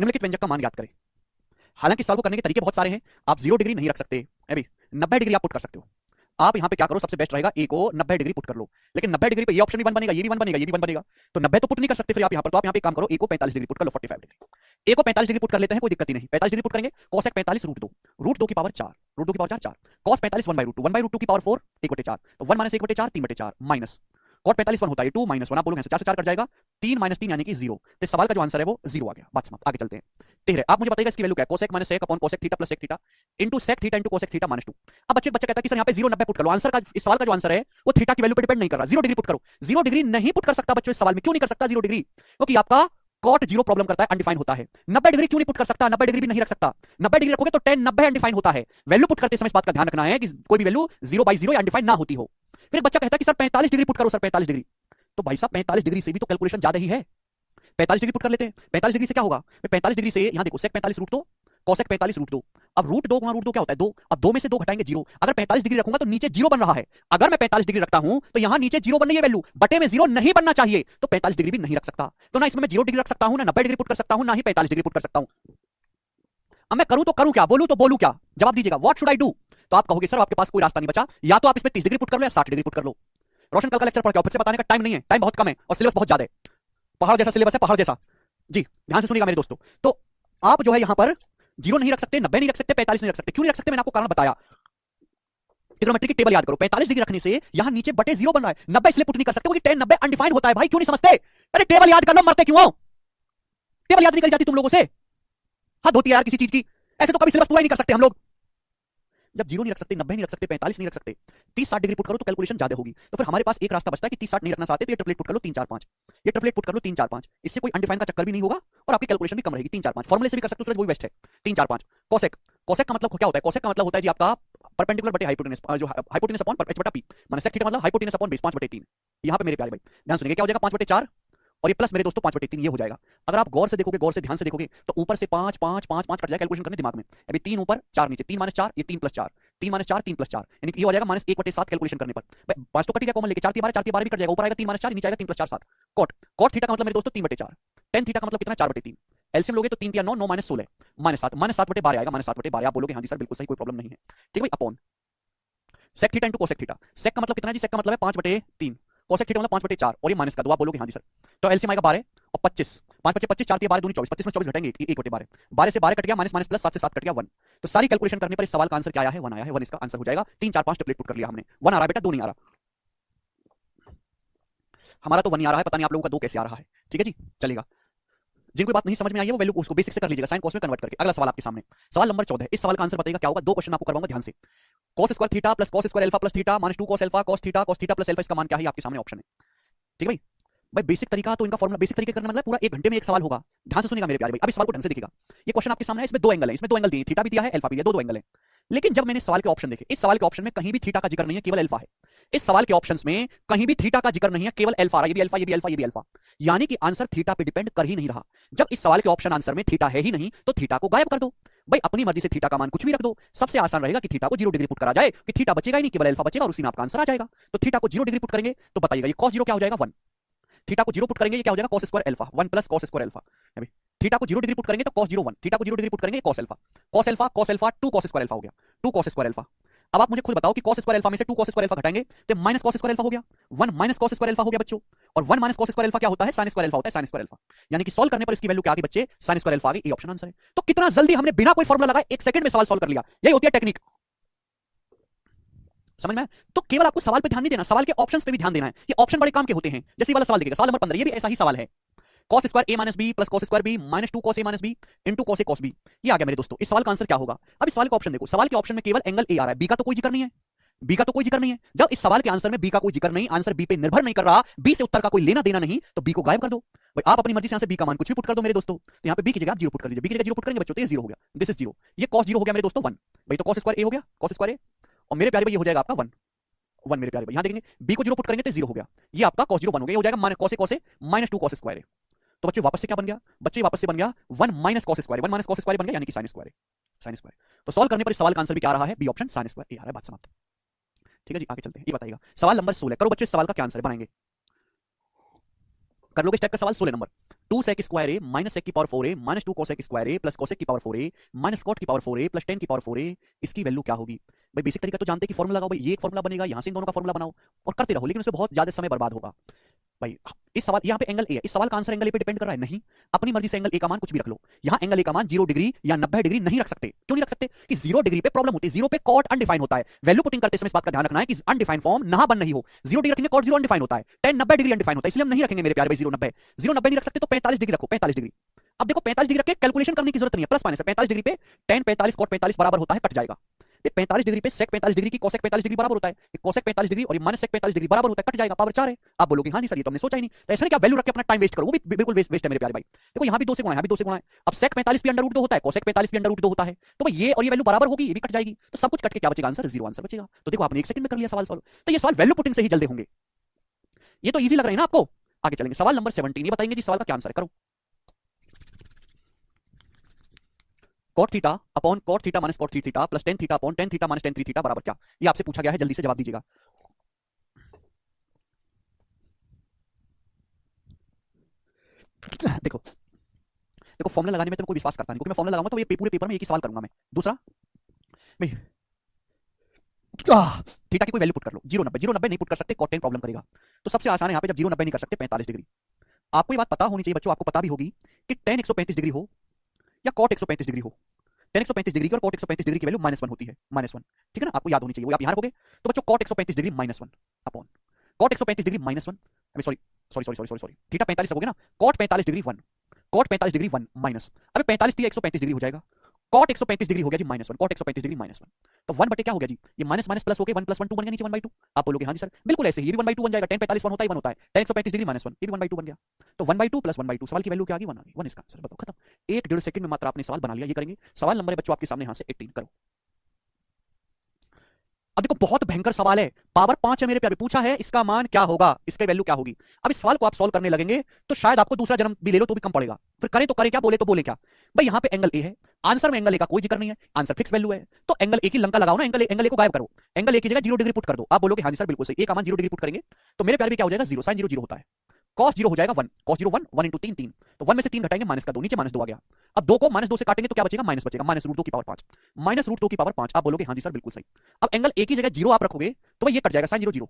निम्नलिखित व्यंजक का मान ज्ञात करें। हालांकि सवाल को करने के तरीके बहुत सारे हैं, आप 0 डिग्री नहीं रख सकते, अभी 90 डिग्री आप पुट कर सकते हो। आप यहां पे क्या करो, सबसे बेस्ट रहेगा ए को 90 डिग्री पुट कर लो, लेकिन 90 डिग्री पे ये ऑप्शन भी 1 बनेगा, ये भी 1 बनेगा, ये भी 1 बनेगा, तो 90 तो पुट नहीं कर सकते फिर आप यहां पर। तो आप यहां पे काम करो, ए को 45 डिग्री पुट कर लो, 45 डिग्री। ए को 45 डिग्री पुट कर लेते हैं, कोई दिक्कत ही नहीं। 45 डिग्री पुट करेंगे, cosec 45 रूट 2 की पावर 4, रूट 2 की पावर 4, cos 45 1/√2 की पावर 4 1/4, तो 1 - 1/4 3/4 माइनस cot 45 1 होता है 2 - 1, आप बोलोगे 4 से 4 कट जाएगा, 3 - 3 यानी कि 0। तो सवाल का जो आंसर है वो 0 आ गया। बात समाप्त, आगे चलते हैं। 13 आप मुझे बताइएगा इसकी वैल्यू क्या है, cosec - sec upon cosec theta plus sec theta into sec theta into cosec theta -2। अब बच्चा कहता है कि सर यहां पे 0 90 पुट कर लो, आंसर का इस सवाल का जो आंसर है वो थीटा की वैल्यू पे डिपेंड नहीं कर रहा, 0 डिग्री पुट करो। 0 डिग्री नहीं पुट कर सकता बच्चों इस सवाल में, क्यों नहीं कर सकता 0 डिग्री? क्योंकि आपका cot 0 प्रॉब्लम करता है, अनडिफाइन होता है। 90 डिग्री क्यों नहीं पुट कर सकता, 90 डिग्री भी नहीं रख सकता। 90 डिग्री रखोगे तो tan 90 अनडिफाइन होता है। वैल्यू पुट करते समय इस बात का ध्यान रखना है कि कोई भी वैल्यू 0/0 या अनडिफाइन ना होती हो। फिर एक बच्चा कहता है कि सर 45 डिग्री पुट करो, सर 45 डिग्री, तो भाई साहब 45 डिग्री से भी तो कैलकुलेशन ज्यादा ही है। 45 डिग्री पुट कर लेते हैं। 45 डिग्री से क्या होगा, 45 डिग्री से यहां देखो sec 45 √2 cosec 45 √2, अब √2 गुणा √2 क्या होता है 2, अब 2 में से 2 घटाएंगे 0। अगर 45 डिग्री रखूंगा तो नीचे 0 बन रहा है, अगर मैं 45 डिग्री रखता हूं तो यहां नीचे 0 बन रही है वैल्यू, बटे में 0 नहीं बनना चाहिए, तो 45 डिग्री भी नहीं रख सकता। तो ना इसमें मैं 0 डिग्री रख सकता हूं, ना 90 डिग्री पुट कर सकता हूं, ना ही 45 डिग्री पुट कर सकता हूं। अब मैं करूं तो करूं क्या, बोलूं तो बोलूं क्या, जवाब दीजिएगा, व्हाट शुड आई डू? तो आप कहोगे सर आपके पास कोई रास्ता नहीं बचा, या तो आप इसमें 30 डिग्री पुट कर लो या 60 डिग्री पुट कर लो। रोशन कल का लेक्चर पढ़ के आओ, फिर से बताने का टाइम नहीं है, टाइम बहुत कम है और सिलेबस बहुत ज्यादा है, पहाड़ जैसा सिलेबस है, पहाड़ जैसा। जी ध्यान से सुनिएगा मेरे दोस्तों। तो आप जो है यहां पर 0 नहीं रख सकते, 90 नहीं रख सकते, 45 नहीं रख सकते। क्यों नहीं रख सकते, मैंने आपको कारण बताया। ट्रिग्नोमेट्री की टेबल याद करो, 45 डिग्री रखने से यहां नीचे बटे 0 बन रहा है, 90 इसलिए पुट नहीं कर सकते क्योंकि tan 90 अनडिफाइंड होता है। भाई क्यों नहीं समझते? अरे टेबल याद कर लो, मरते क्यों हो? टेबल याद नहीं करी जाती तुम लोगों से, हद होती है यार किसी चीज की। ऐसे तो कभी सिलेबस पूरा ही नहीं कर सकते हम लोग। जब 0 नहीं रख सकते, 90 नहीं रख सकते, 45 नहीं रख सकते, 30-60 डिग्री पुट करो तो कैलकुलेशन ज्यादा होगी। तो फिर हमारे पास एक रास्ता बचता है कि 30-60 नहीं रखना चाहते तो ये ट्रिपलेट पुट कर लो 3-4-5, ये ट्रिपलेट पुट कर लो 3-4-5, इससे कोई अनडिफाइंड का चक्कर भी नहीं होगा और आपकी कैलकुलेशन भी कम रहेगी। 3-4-5 फॉर्मूले से भी कर सकते हो, सूरज वही बेस्ट है। 3-4-5 cosec, cosec का मतलब क्या होता है, cosec का मतलब होता है जी आपका परपेंडिकुलर बटे हाइपोटेनस, जो हाइपोटेनस अपॉन h बटा p, माने sec थीटा मतलब हाइपोटेनस अपॉन बेस 5/3। यहां पे मेरे प्यारे भाई ध्यान सुनिए, क्या हो जाएगा 5/4 और ये प्लस मेरे दोस्तों 5/3 ये हो जाएगा। अगर आप गौर से देखोगे, गौर से ध्यान से देखोगे तो ऊपर से 5 5 5 5 कट जाएगा, कैलकुलेशन करने दिमाग में। अभी 3 ऊपर 4 नीचे, 3 - 4 ये 3 + 4, 3 - 4 3 + 4, यानी कि ये हो जाएगा -1/7 कैलकुलेशन करने पर। 5 तो कट गया कॉमन लेके, 4 × 12 भी कट जाएगा, ऊपर आएगा 3 - 4 नीचे आएगा 3 + 4 7। cot थीटा का मतलब मेरे दोस्तों 3/4, tan थीटा का मतलब कितना 4/3, एलसीएम लोगे तो 3 × 9 9 - 16 -7 -7/12 आएगा, -7/12 आप बोलोगे हां जी सर बिल्कुल सही, कोई प्रॉब्लम नहीं है। ठीक है भाई, upon sec theta into cosec theta, sec का मतलब कितना है जी, sec का मतलब है 5/3, cosec थीटा मतलब 5/4 और ये माइनस का 2, आप बोलोगे हां जी सर। तो एलसीएम आएगा 12 और 25, 5 × 25 4 × 12 दूनी 24, 25 में 24 घटेंगे 1/12, 12 से 12 कट गया, माइनस माइनस प्लस 7 से 7 कट गया 1। तो सारी कैलकुलेशन करने पर इस सवाल का आंसर क्या आया है, 1 आया है, 1 इसका आंसर हो जाएगा। 3 4 5 ट्रिपलेट पुट कर लिया हमने, 1 आ रहा है बेटा, 2 नहीं आ रहा हमारा, तो 1 ही आ रहा है, पता नहीं आप लोगों का 2 कैसे आ रहा है। ठीक है जी, चलेगा। जिनको बात नहीं समझ में आई है वो वैल्यू उसको बेसिक से कर लीजिएगा, साइन कॉस में कन्वर्ट करके। अगला सवाल आपके सामने, सवाल नंबर 14, इस सवाल का आंसर बताइएगा क्या होगा। 2 क्वेश्चन आपको करवाऊंगा ध्यान से। cos square theta plus cos square alpha plus theta -2 cos alpha cos theta plus alpha, इसका मान क्या है आपके सामने ऑप्शन है। ठीक है भाई, भाई बेसिक तरीका तो इनका फॉर्मूला बेसिक तरीके करना मतलब पूरा 1 घंटे में एक सवाल होगा। ध्यान से सुनिएगा मेरे प्यारे भाई, अब इस सवाल को ढंग से देखिएगा। ये क्वेश्चन आपके सामने है, इसमें 2 एंगल है, इसमें 2 एंगल दिए, थीटा भी दिया है अल्फा भी दिया, 2 एंगल है। लेकिन जब मैंने सवाल के ऑप्शन देखे, इस सवाल के ऑप्शन में कहीं भी थीटा का जिक्र नहीं है, केवल अल्फा है। इस सवाल के ऑप्शंस में कहीं भी थीटा का जिक्र नहीं है, केवल अल्फा, ये भी अल्फा, ये भी अल्फा, ये भी अल्फा, यानी कि आंसर थीटा पे डिपेंड कर ही नहीं रहा। जब इस सवाल के ऑप्शन आंसर में थीटा है ही नहीं तो थीटा को गायब कर दो भाई, अपनी मर्जी से थीटा का मान कुछ भी रख दो। सबसे आसान रहेगा कि थीटा को 0 डिग्री पुट करा जाए कि थीटा बचेगा ही नहीं, केवल अल्फा बचेगा और उसी में आपका आंसर आ जाएगा। तो थीटा को 0 डिग्री पुट करेंगे तो बताइएगा ये cos 0 क्या हो जाएगा 1, थीटा को 0 पुट करेंगे ये क्या हो जाएगा cos square alpha 1 plus cos square alpha. Theta को 0 डिग्री पुट करेंगे तो cos 0 1, थीटा को 0 डिग्री पुट करेंगे cos alpha 2 cos square alpha हो गया, 2 cos स्क्वायर अल्फा। अब आप मुझे खुद बताओ कि cos स्क्वायर अल्फा में से 2 cos स्क्वायर अल्फा घटाएंगे तो माइनस cos स्क्वायर अल्फा हो गया, 1 माइनस cos स्क्वायर अल्फा हो गया बच्चों। और 1 माइनस cos स्क्वायर अल्फा क्या होता है, sin स्क्वायर अल्फा होता है, sin स्क्वायर अल्फा। यानी कि सॉल्व करने पर इसकी वैल्यू क्या आ गई बच्चे, sin स्क्वायर अल्फा आ गई, ये ऑप्शन आंसर है। तो कितना जल्दी हमने बिना कोई फॉर्मूला लगाए 1 सेकंड में सवाल सॉल्व कर लिया, यही होती है टेक्निक, समझ में? तो केवल आपको सवाल पे ध्यान नहीं देना, सवाल के ऑप्शंस पे भी ध्यान देना है। ये ऑप्शन बड़े काम के होते हैं। जैसे वाला सवाल देखिएगा, सवाल नंबर 15, ये भी ऐसा ही सवाल है। cos square a minus B plus cos square b minus 2 cos a minus b into cos a cos b, ये आ गया मेरे दोस्तों। इस सवाल का आंसर क्या होगा? अब इस सवाल का ऑप्शन देखो, सवाल के ऑप्शन में केवल एंगल a आ रहा है, b का तो कोई जिक्र नहीं है, b का तो कोई जिक्र नहीं है। जब इस सवाल के आंसर में b का कोई जिक्र नहीं, आंसर b पे निर्भर नहीं कर रहा, b से उत्तर का कोई लेना देना नहीं, तो b को गायब कर दो भाई। आप अपनी मर्जी से यहां से b का मान कुछ भी पुट कर दो मेरे दोस्तों। तो यहां पे b की जगह आप 0 पुट कर लीजिए, b की जगह 0 पुट करेंगे बच्चों तो ये 0 हो गया, दिस इज 0, ये cos 0 हो गया मेरे दोस्तों 1 भाई। तो cos स्क्वायर a हो गया, cos स्क्वायर a, और मेरे प्यारे भाई ये हो जाएगा आपका 1 1 मेरे प्यारे भाई। यहां देखेंगे b को 0 पुट करेंगे तो 0 हो गया, ये आपका cos 0 1 हो गया, ये हो जाएगा cos a minus 2 cos square a। तो बच्चे वापस से क्या बन गया, बच्चे वापस से बन गया 1 minus cos square, 1 minus cos square बन गया, यानी कि sin स्क्वायर, sin स्क्वायर। तो सॉल्व करने पर इस सवाल का आंसर भी क्या आ रहा है, बी ऑप्शन sin स्क्वायर आ रहा है। बात समाप्त। ठीक है जी, आगे चलते हैं। ये बताइएगा सवाल नंबर 16, करो बच्चों इस सवाल का क्या आंसर है, बनाएंगे, कर लोगे इस टाइप का सवाल 16 number. 2 sec square A minus sec की power 4a minus 2 cosec square A plus cosec की पावर 4a माइनस cot की पावर 4a प्लस tan की पावर 4a। इसकी वैल्यू क्या होगी भाई? बेसिक तरीका तो जानते हैं कि फॉर्मूला लगाओ भाई, ये एक फॉर्मूला बनेगा, यहां से इन दोनों का फॉर्मूला बनाओ और करते रहो, लेकिन उसमें बहुत ज्यादा समय बर्बाद होगा भाई। इस सवाल यहाँ पे एंगल ए है, इस सवाल का आंसर एंगल ए पे डिपेंड कर रहा है नहीं, अपनी मर्जी से एंगल ए का मान कुछ भी रख लो। यहाँ एंगल ए का मान 0 डिग्री या 90 डिग्री नहीं रख सकते। क्यों नहीं रख सकते? कि 0 डिग्री पे प्रॉब्लम होती है, 0 पे कॉट अनडिफाइन होता है। वैल्यू पुटिंग करते समय इस बात का ध्यान रखना है कि अनडिफाइन फॉर्म ना बन नहीं हो। 0 डिग्री रखेंगे कॉट 0 अनडिफाइन होता है, tan 90 डिग्री अनडिफाइन होता है, इसलिए हम नहीं रखेंगे मेरे प्यारे भाई 0 90। 0 90 नहीं रख सकते तो 45 डिग्री रखो, 45 डिग्री। अब देखो 45 डिग्री रख के कैलकुलेशन करने की जरूरत नहीं है, प्लस माइनस है। 45 डिग्री पे tan 45 cot 45 बराबर होता है, कट जाएगा। 45 डिग्री पे sec 45 डिग्री की cosec 45 डिग्री बराबर होता है, cosec 45 डिग्री और ये माइनस sec 45 डिग्री बराबर होता है, कट जाएगा, पावर 4 है। आप बोलोगे हाँ जी सर ये तो हमने सोचा ही नहीं, तो ऐसा नहीं क्या वैल्यू रख के अपना टाइम वेस्ट करो, वो भी बिल्कुल वेस्ट है मेरे प्यारे भाई। देखो यहाँ भी 2 से गुणा है, यहाँ भी 2 से गुणा है। अब sec 45 भी अंडर रूट 2 होता है, cosec 45 भी अंडर रूट 2 होता है, तो भाई ये और ये वैल्यू बराबर होगी, ये भी कट जाएगी, तो सब कुछ कट के क्या बचेगा? आंसर 0 आंसर बचेगा। तो देखो आपने 1 सेकंड में कर लिया सवाल सॉल्व। तो ये सवाल वैल्यू पुटिंग से ही जल्दी होंगे, ये तो इजी लग रहा है ना आपको। आगे चलेंगे, सवाल नंबर 17, ये बताएंगे जी सवाल का क्या आंसर है, करो। cot theta upon cot theta minus cot 3 theta plus tan theta upon tan theta minus tan 3 theta बराबर क्या? ये आपसे पूछा गया है, जल्दी से जवाब दीजिएगा। देखो देखो फॉर्मूला लगाने में तुम कोई विश्वास करता नहीं, क्योंकि मैं फॉर्मूला लगाऊंगा तो ये पूरे पेपर में एक ही सवाल करूंगा मैं। दूसरा भाई थीटा की कोई वैल्यू पुट कर लो, 0 90 0 90 नहीं पुट कर सकते, cot 10 प्रॉब्लम करेगा। तो सबसे आसान है यहाँ पे, जब 0 90 नहीं कर सकते 45 डिग्री। आपको ये बात पता होनी चाहिए बच्चों, आपको पता भी होगी कि tan 135 डिग्री हो या cot 135 डिग्री हो, tan 135 डिग्री की और cot 135 डिग्री की वैल्यू -1 होती है, -1। ठीक है ना, आपको याद होनी चाहिए, वो आप यहाँ रखोगे तो बच्चों cot 135 degree -1 upon cot 135 degree -1, sorry sorry sorry sorry sorry, theta 45 रखोगे ना, cot 45 degree 1, cot 45 degree 1 minus, अबे 45 थी 135 डिग्री हो जाएगा, cot 135 डिग्री हो गया जी -1, cot 135 डिग्री -1, तो 1 बटे क्या हो गया जी, ये माइनस माइनस प्लस हो गया, 1 + 1 2 बन गया नीचे 1/2। आप बोलोगे हाँ जी सर बिल्कुल ऐसे ही, ये भी 1/2 बन जाएगा, tan 45 1 होता है 1 होता है, tan 135 डिग्री -1 ये भी 1/2 बन गया, तो 1/2 + 1/2, सवाल की वैल्यू क्या आ गई? 1 आ गई, 1 इसका आंसर, बताओ खत्म। 1.5 सेकंड में मात्र आपने सवाल बना लिया। ये करेंगे सवाल नंबर है बच्चों आपके सामने, यहां से 18 करो। अब देखो बहुत भयंकर सवाल है, पावर 5 है मेरे प्यारे, पूछा है इसका मान क्या होगा, इसकी वैल्यू क्या होगी। अब इस सवाल को आप सॉल्व करने लगेंगे तो शायद आपको दूसरा जन्म भी ले लो तो भी कम पड़ेगा, फिर करें तो करें क्या, बोले तो बोले क्या। भाई यहाँ पे एंगल ए है, आंसर में एंगल ए का कोई जिक्र नहीं है, आंसर फिक्स वैल्यू है, तो एंगल ए की लंका लगाओ ना, एंगल ए को गायब करो, एंगल ए की जगह 0 डिग्री पुट कर दो। आप बोलोगे हाँ जी सर बिल्कुल सही, ए का मान 0 डिग्री पुट करेंगे तो मेरे प्यारे भी क्या हो जाएगा 0, sin 0 0 होता है, cos 0 हो जाएगा 1, cos 0 1, 1 × 3 3, तो 1 में से 3 घटाएंगे माइनस का 2, नीचे -2 आ गया। अब 2 को -2 से काटेंगे तो क्या बचेगा? माइनस बचेगा, -√2 की पावर 5, -√2 की पावर 5। आप बोलोगे हाँ जी सर बिल्कुल सही। अब एंगल ए की जगह 0 आप रखोगे तो भाई ये कट जाएगा, sin 0 0,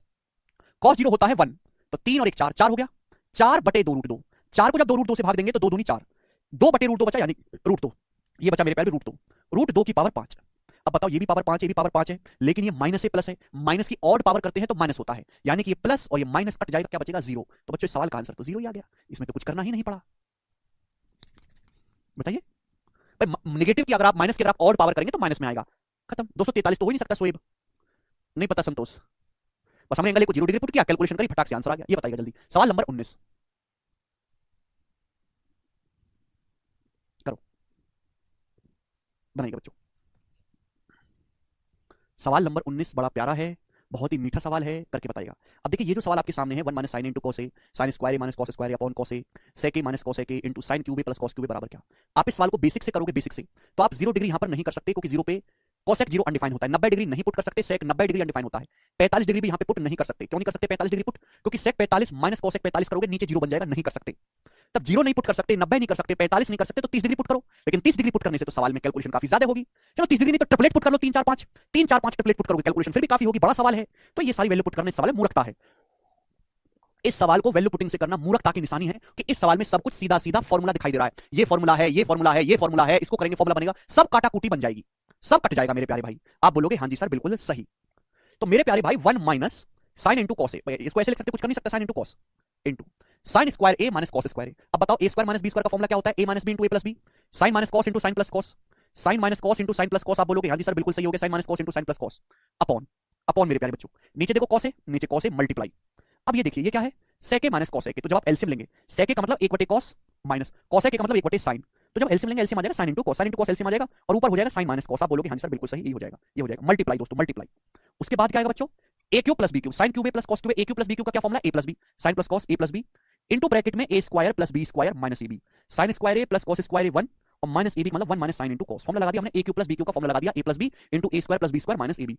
cos 0 होता है 1, तो 3 और 1 4, 4 हो गया, 4 बटे 2√2, 4 को जब 2√2 से भाग देंगे तो 2 दूनी 4, 2 बटे √2 बचा, यानी √2, ये बचा मेरे प्यारे √2 की पावर 5। अब बताओ ये भी पावर 5 है, ये भी पावर 5 है, लेकिन ये माइनस से प्लस है, माइनस की ऑड पावर करते हैं तो माइनस होता है, यानी कि ये प्लस और ये माइनस कट जाएगा, क्या बचेगा? 0। तो बच्चों इस सवाल का आंसर तो 0 ही आ गया, इसमें तो कुछ करना ही नहीं पड़ा। बताइए भाई, नेगेटिव की अगर आप माइनस की अगर आप ऑड पावर करेंगे तो माइनस में आएगा, खत्म। 243 तो हो ही नहीं सकता शोएब, नहीं पता संतोष, बस हमने एंगल को 0 डिग्री पुट किया, कैलकुलेशन करी, फटाक से आंसर आ गया। ये बताइएगा जल्दी, सवाल नंबर 19 करो, बनाइएगा बच्चों। सवाल नंबर 19 बड़ा प्यारा है, बहुत ही मीठा सवाल है, करके बताइएगा। अब देखिए ये जो सवाल आपके सामने है, 1 - sin * cos a sin square a - cos square upon cos a sec a - cos a into sin cube a + cos cube a बराबर क्या। आप इस सवाल को बेसिक से करोगे, बेसिक से तो आप 0 डिग्री यहां पर नहीं कर सकते, क्योंकि 0 पे cosec 0 अनडिफाइन होता है, 90 डिग्री नहीं पुट कर सकते, sec 90 डिग्री अनडिफाइन होता है, 45 डिग्री भी यहां पे पुट नहीं कर सकते। क्यों नहीं कर सकते 45 डिग्री पुट? क्योंकि sec 45 - cosec 45 करोगे नीचे 0 बन जाएगा, नहीं कर सकते। तब 0 नहीं पुट कर सकते, 90 नहीं कर सकते, 45 नहीं कर सकते, तो 30 डिग्री पुट करो। लेकिन 30 डिग्री पुट करने से तो सवाल में कैलकुलेशन काफी ज्यादा होगी। चलो 30 डिग्री नहीं तो ट्रिपलेट पुट कर लो, 3 4 5 3 4 5 ट्रिपलेट पुट करोगे, कैलकुलेशन फिर भी काफी होगी, बड़ा सवाल है। तो ये सारी वैल्यू पुट करने सवाल मूर्खता है। इस सवाल को वैल्यू पुटिंग से करना मूर्खता की निशानी है, कि इस सवाल में सब कुछ सीधा सीधा फॉर्मूला दिखाई दे रहा है, ये फॉर्मूला है, ये फॉर्मूला है, ये फॉर्मूला है, इसको करेंगे फॉर्मूला बनेगा, सब काटाकूटी बन जाएगी, सब कट जाएगा मेरे प्यारे भाई। आप बोलोगे हाँ जी सर बिल्कुल सही। तो मेरे प्यारे भाई 1 - sin * cos a, इसको ऐसे लिख सकते, कुछ कर नहीं सकता, sin * cos into sin square a - cos square a। अब बताओ a² - b² का फॉर्मूला क्या होता है? a - b * a + b, sin - cos * sin + cos, sin - cos * sin + cos। आप बोलोगे हाँ जी सर बिल्कुल सही हो गया, sin - cos * sin + cos upon upon मेरे प्यारे बच्चों, नीचे देखो cos a, नीचे cos a मल्टीप्लाई। अब ये देखिए ये क्या है? sec a - cos a, तो जब आप एलसीएम लेंगे, sec a का मतलब 1/cos माइनस cos a का मतलब 1/sin, तो जब एलसीएम लेंगे, एलसीएम आ जाएगा sin * cos, sin * cos LCM आ जाएगा और ऊपर हो जाएगा sin - cos। आप बोलोगे हाँ जी सर बिल्कुल सही, ये हो जाएगा, ये हो जाएगा मल्टीप्लाई दोस्तों, मल्टीप्लाई। उसके बाद क्या आएगा बच्चों? a³ + b³ sin cube a + cos cube a, a³ + b³ का क्या formula? a + b sin + cos a + b into bracket में a² + b² - ab, sin square a + cos square a 1 और माइनस ab मतलब 1 - sin * cos। फॉर्मूला लगा दिया हमने, a³ + b³ का formula लगा दिया, a + b into a² + b² - ab।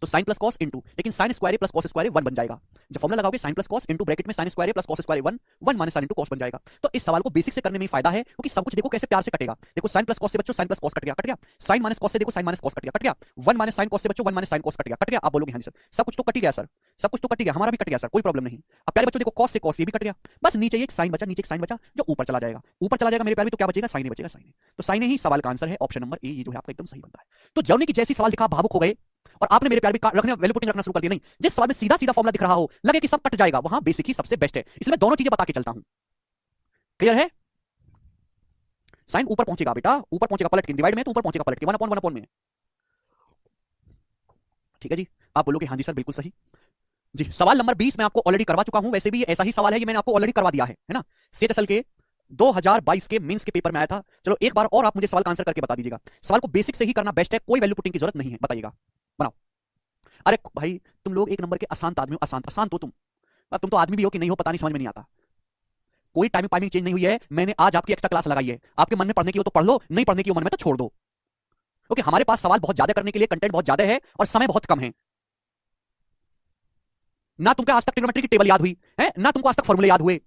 तो साइन प्लस कॉस इंटू, लेकिन sine square A plus cos square A 1 बन जाएगा। जब फॉर्मुला लगाओगे sine plus cos into bracket में sine square A plus cos square A 1, 1 minus sine into cos बन जाएगा। तो इस सवाल को बेसिक से करने में ही फायदा है, क्योंकि सब कुछ देखो कैसे प्यार से कटेगा। देखो साइन प्लस कॉस से बच्चों साइन प्लस कॉस कट गया, कट गया। साइन माइनस कॉस से देखो साइन माइनस कॉस कट गया, कट गया। 1 माइनस साइन कॉस से बच्चों 1 माइनस साइन कॉस कट गया, कट गया। आप बोलोगे हाँ जी सर सब कुछ तो कट ही गया सर, सब कुछ तो कट ही गया, हमारा भी कट गया सर, कोई प्रॉब्लम नहीं। अब प्यारे बच्चों देखो कॉस से कॉस ये भी कट गया, बस नीचे एक साइन बचा, नीचे एक साइन बचा जो ऊपर चला जाएगा, ऊपर चला जाएगा मेरे प्यारे, तो क्या बचेगा साइन बचेगा, साइन। तो साइन ही सवाल का आंसर है, ऑप्शन नंबर ए ये जो है आपका एकदम सही बनता है। तो जौनी की जैसी सवाल दिखा भावुक हो गए और आपने मेरे प्यार भी रखने वैल्यू पुटिंग रखना शुरू कर दिया। नहीं, जिस सवाल में सीधा सीधा फॉर्मुला दिख रहा हो, लगे कि सब कट जाएगा, वहां बेसिक ही सबसे बेस्ट है, इसलिए मैं दोनों चीजें बता के चलता हूं। क्लियर है? साइन ऊपर पहुंचेगा बेटा, ऊपर पहुंचेगा पलट के, डिवाइड में तो ऊपर पहुंचेगा पलट के, 1/1 में। ठीक है जी, आप बोलोगे हाँ जी सर बिल्कुल सही जी। सवाल नंबर 20 मैं आपको ऑलरेडी करवा चुका हूं, वैसे भी ऐसा ही सवाल है, ये मैंने आपको ऑलरेडी करवा दिया है ना। सेट असल के 2022 के मेंस के पेपर में आया था। चलो एक बार और आप मुझे सवाल का आंसर करके बता दीजिएगा। सवाल को बेसिक से ही करना बेस्ट है, कोई वैल्यू पुटिंग की जरूरत नहीं है, बताइएगा बनाओ। अरे भाई तुम लोग एक नंबर के अशांत आदमी हो, अशांत अशांत हो तुम तो आदमी भी हो कि नहीं हो पता नहीं, समझ में नहीं आता। कोई टाइमिंग चेंज नहीं हुई है, मैंने आज आपकी एक्स्ट्रा क्लास लगाई है। आपके मन में पढ़ने की हो तो पढ़ लो, नहीं पढ़ने की हो मन में तो छोड़ दो, क्योंकि हमारे पास सवाल बहुत ज्यादा करने के लिए कंटेंट बहुत ज्यादा है और समय बहुत कम है। ना तुमको आज तक ट्रिग्नोमेट्री की टेबल याद हुई है, ना तुमको आज तक फॉर्मूले याद हुए,